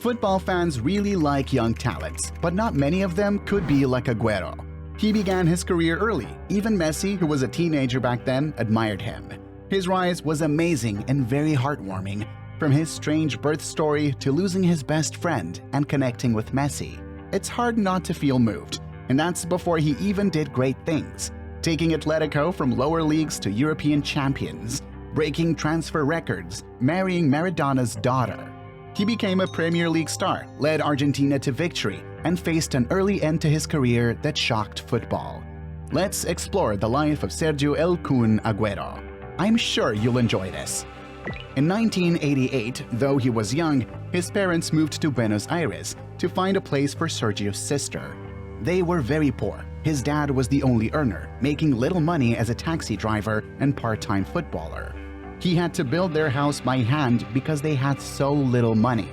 Football fans really like young talents, but not many of them could be like Agüero. He began his career early. Even Messi, who was a teenager back then, admired him. His rise was amazing and very heartwarming, from his strange birth story to losing his best friend and connecting with Messi. It's hard not to feel moved, and that's before he even did great things, taking Atletico from lower leagues to European champions, breaking transfer records, marrying Maradona's daughter. He became a Premier League star, led Argentina to victory, and faced an early end to his career that shocked football. Let's explore the life of Sergio "El Kun" Agüero. I'm sure you'll enjoy this. In 1988, though he was young, his parents moved to Buenos Aires to find a place for Sergio's sister. They were very poor. His dad was the only earner, making little money as a taxi driver and part-time footballer. He had to build their house by hand because they had so little money.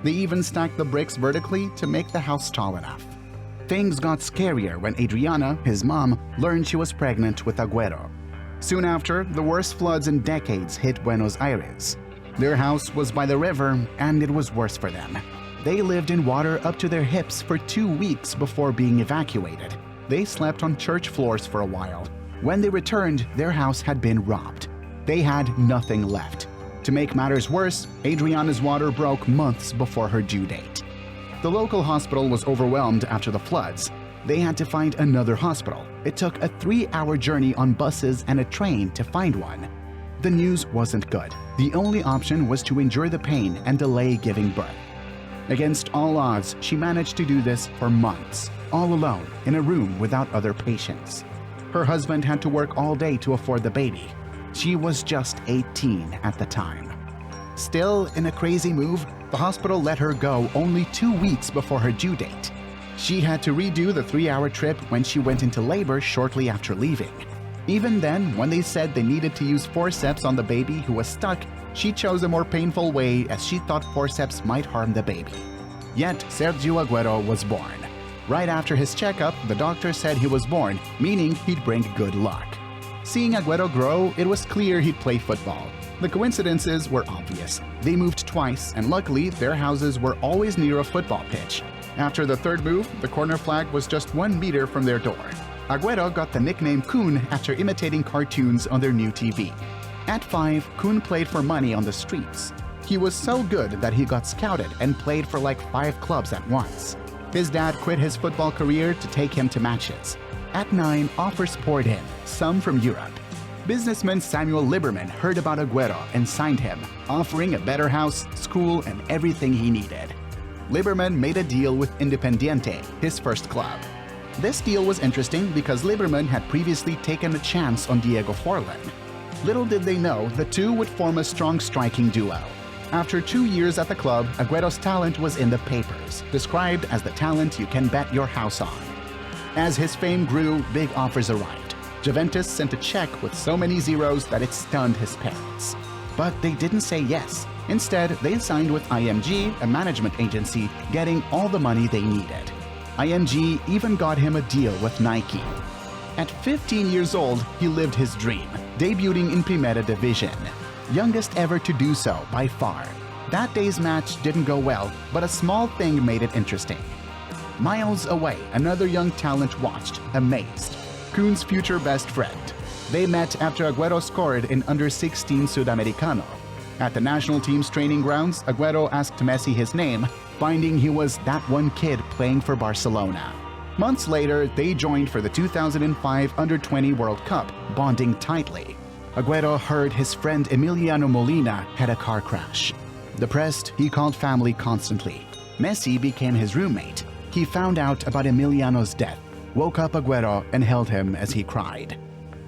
They even stacked the bricks vertically to make the house tall enough. Things got scarier when Adriana, his mom, learned she was pregnant with Agüero. Soon after, the worst floods in decades hit Buenos Aires. Their house was by the river, and it was worse for them. They lived in water up to their hips for 2 weeks before being evacuated. They slept on church floors for a while. When they returned, their house had been robbed. They had nothing left. To make matters worse, Adriana's water broke months before her due date. The local hospital was overwhelmed after the floods. They had to find another hospital. It took a 3-hour journey on buses and a train to find one. The news wasn't good. The only option was to endure the pain and delay giving birth. Against all odds, she managed to do this for months, all alone in a room without other patients. Her husband had to work all day to afford the baby. She was just 18 at the time. Still, in a crazy move, the hospital let her go only 2 weeks before her due date. She had to redo the 3-hour trip when she went into labor shortly after leaving. Even then, when they said they needed to use forceps on the baby who was stuck, she chose a more painful way as she thought forceps might harm the baby. Yet, Sergio Agüero was born. Right after his checkup, the doctor said he was born, meaning he'd bring good luck. Seeing Agüero grow, it was clear he'd play football. The coincidences were obvious. They moved twice, and luckily, their houses were always near a football pitch. After the third move, the corner flag was just 1 meter from their door. Agüero got the nickname Kun after imitating cartoons on their new TV. At 5, Kun played for money on the streets. He was so good that he got scouted and played for like 5 clubs at once. His dad quit his football career to take him to matches. At 9, offers poured in, some from Europe. Businessman Samuel Liberman heard about Agüero and signed him, offering a better house, school, and everything he needed. Liberman made a deal with Independiente, his first club. This deal was interesting because Liberman had previously taken a chance on Diego Forlan. Little did they know the two would form a strong striking duo. After 2 years at the club, Agüero's talent was in the papers, described as the talent you can bet your house on. As his fame grew, big offers arrived. Juventus sent a check with so many zeros that it stunned his parents. But they didn't say yes. Instead, they signed with IMG, a management agency, getting all the money they needed. IMG even got him a deal with Nike. At 15 years old, he lived his dream, debuting in Primera Division. Youngest ever to do so by far. That day's match didn't go well, but a small thing made it interesting. Miles away, another young talent watched, amazed. Kun's future best friend. They met after Agüero scored in under-16 Sudamericano. At the national team's training grounds, Agüero asked Messi his name, finding he was that one kid playing for Barcelona. Months later, they joined for the 2005 Under-20 World Cup, bonding tightly. Agüero heard his friend Emiliano Molina had a car crash. Depressed, he called family constantly. Messi became his roommate. He found out about Emiliano's death, woke up Agüero and held him as he cried.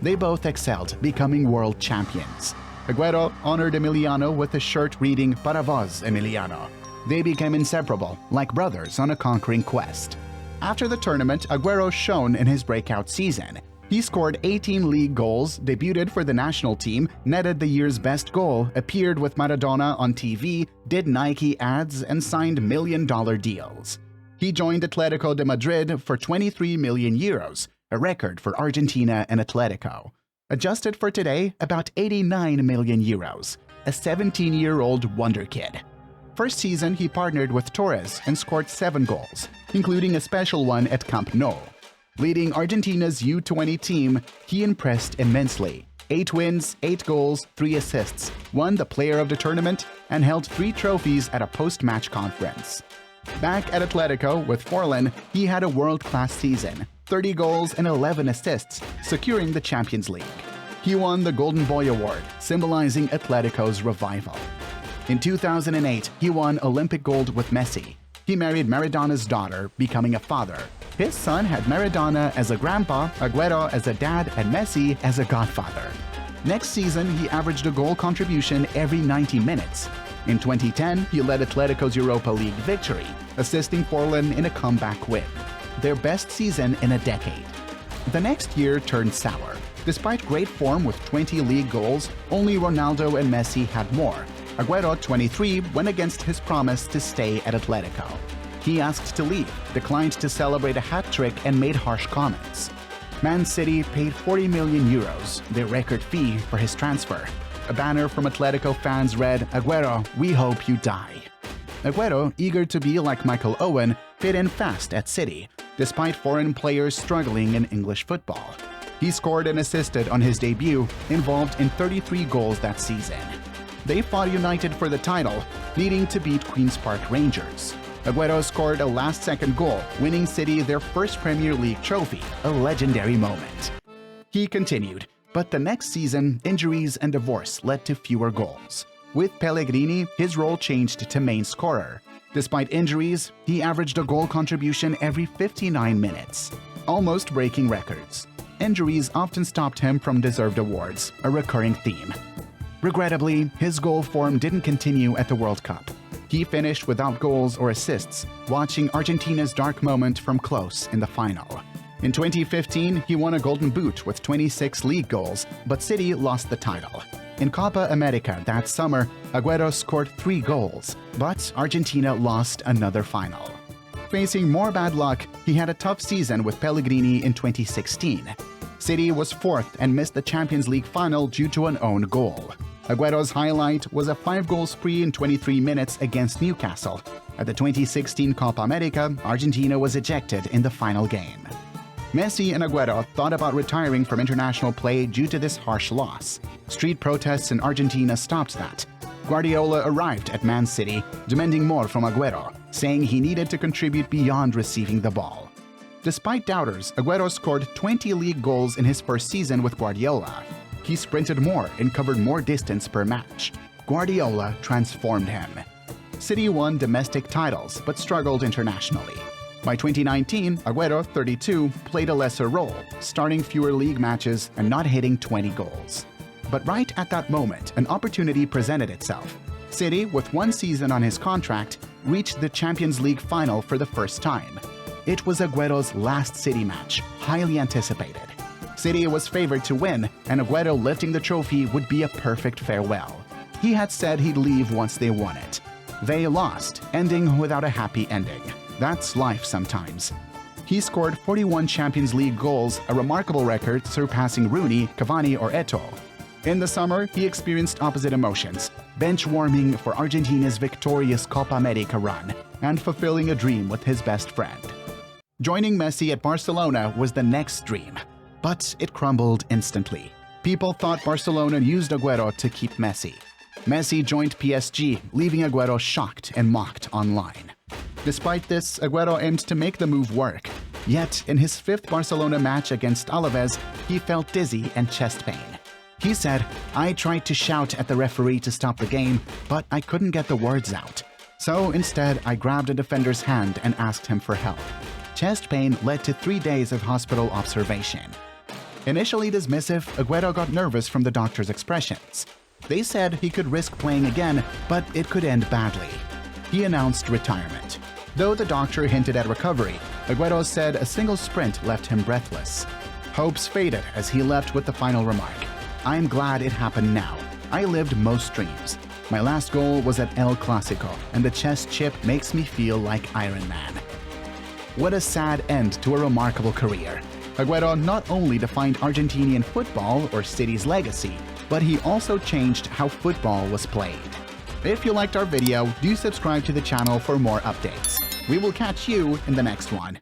They both excelled, becoming world champions. Agüero honored Emiliano with a shirt reading "Para vos, Emiliano." They became inseparable, like brothers on a conquering quest. After the tournament, Agüero shone in his breakout season. He scored 18 league goals, debuted for the national team, netted the year's best goal, appeared with Maradona on TV, did Nike ads, and signed million-dollar deals. He joined Atletico de Madrid for 23 million euros, a record for Argentina and Atletico. Adjusted for today, about 89 million euros, a 17-year-old wonder kid. first season, he partnered with Torres and scored 7 goals, including a special one at Camp Nou. Leading Argentina's U20 team, he impressed immensely. 8 wins, 8 goals, 3 assists, won the Player of the Tournament, and held 3 trophies at a post-match conference. Back at Atletico with Forlan, he had a world-class season, 30 goals and 11 assists, securing the Champions League. He won the Golden Boy Award, symbolizing Atletico's revival. In 2008, he won Olympic gold with Messi. He married Maradona's daughter, becoming a father. His son had Maradona as a grandpa, Agüero as a dad, and Messi as a godfather. Next season, he averaged a goal contribution every 90 minutes. In 2010, he led Atletico's Europa League victory, assisting Forlan in a comeback win, their best season in a decade. The next year turned sour. Despite great form with 20 league goals, only Ronaldo and Messi had more. Agüero, 23, went against his promise to stay at Atletico. He asked to leave, declined to celebrate a hat-trick, and made harsh comments. Man City paid 40 million euros, their record fee, for his transfer. A banner from Atletico fans read, "Agüero, we hope you die." Agüero, eager to be like Michael Owen, fit in fast at City, despite foreign players struggling in English football. He scored and assisted on his debut, involved in 33 goals that season. They fought united for the title, needing to beat Queen's Park Rangers. Agüero scored a last-second goal, winning City their first Premier League trophy, a legendary moment. He continued, but the next season, injuries and divorce led to fewer goals. With Pellegrini, his role changed to main scorer. Despite injuries, he averaged a goal contribution every 59 minutes, almost breaking records. Injuries often stopped him from deserved awards, a recurring theme. Regrettably, his goal form didn't continue at the World Cup. He finished without goals or assists, watching Argentina's dark moment from close in the final. In 2015, he won a Golden Boot with 26 league goals, but City lost the title. In Copa America that summer, Agüero scored 3 goals, but Argentina lost another final. Facing more bad luck, he had a tough season with Pellegrini in 2016. City was 4th and missed the Champions League final due to an own goal. Agüero's highlight was a 5-goal spree in 23 minutes against Newcastle. At the 2016 Copa America, Argentina was ejected in the final game. Messi and Agüero thought about retiring from international play due to this harsh loss. Street protests in Argentina stopped that. Guardiola arrived at Man City, demanding more from Agüero, saying he needed to contribute beyond receiving the ball. Despite doubters, Agüero scored 20 league goals in his first season with Guardiola. He sprinted more and covered more distance per match. Guardiola transformed him. City won domestic titles but struggled internationally. By 2019, Agüero, 32, played a lesser role, starting fewer league matches and not hitting 20 goals. But right at that moment, an opportunity presented itself. City, with 1 season on his contract, reached the Champions League final for the first time. It was Agüero's last City match, highly anticipated. City was favored to win, and Agüero lifting the trophy would be a perfect farewell. He had said he'd leave once they won it. They lost, ending without a happy ending. That's life sometimes. He scored 41 Champions League goals, a remarkable record surpassing Rooney, Cavani, or Eto'o. In the summer, he experienced opposite emotions, bench warming for Argentina's victorious Copa America run, and fulfilling a dream with his best friend. Joining Messi at Barcelona was the next dream, but it crumbled instantly. People thought Barcelona used Agüero to keep Messi. Messi joined PSG, leaving Agüero shocked and mocked online. Despite this, Agüero aimed to make the move work. Yet, in his 5th Barcelona match against Alaves, he felt dizzy and chest pain. He said, "I tried to shout at the referee to stop the game, but I couldn't get the words out. So instead, I grabbed a defender's hand and asked him for help." Chest pain led to 3 days of hospital observation. Initially dismissive, Agüero got nervous from the doctor's expressions. They said he could risk playing again, but it could end badly. He announced retirement. Though the doctor hinted at recovery, Agüero said a single sprint left him breathless. Hopes faded as he left with the final remark, "I'm glad it happened now. I lived most dreams. My last goal was at El Clásico, and the chest chip makes me feel like Iron Man." What a sad end to a remarkable career. Agüero not only defined Argentinian football or City's legacy, but he also changed how football was played. If you liked our video, do subscribe to the channel for more updates. We will catch you in the next one.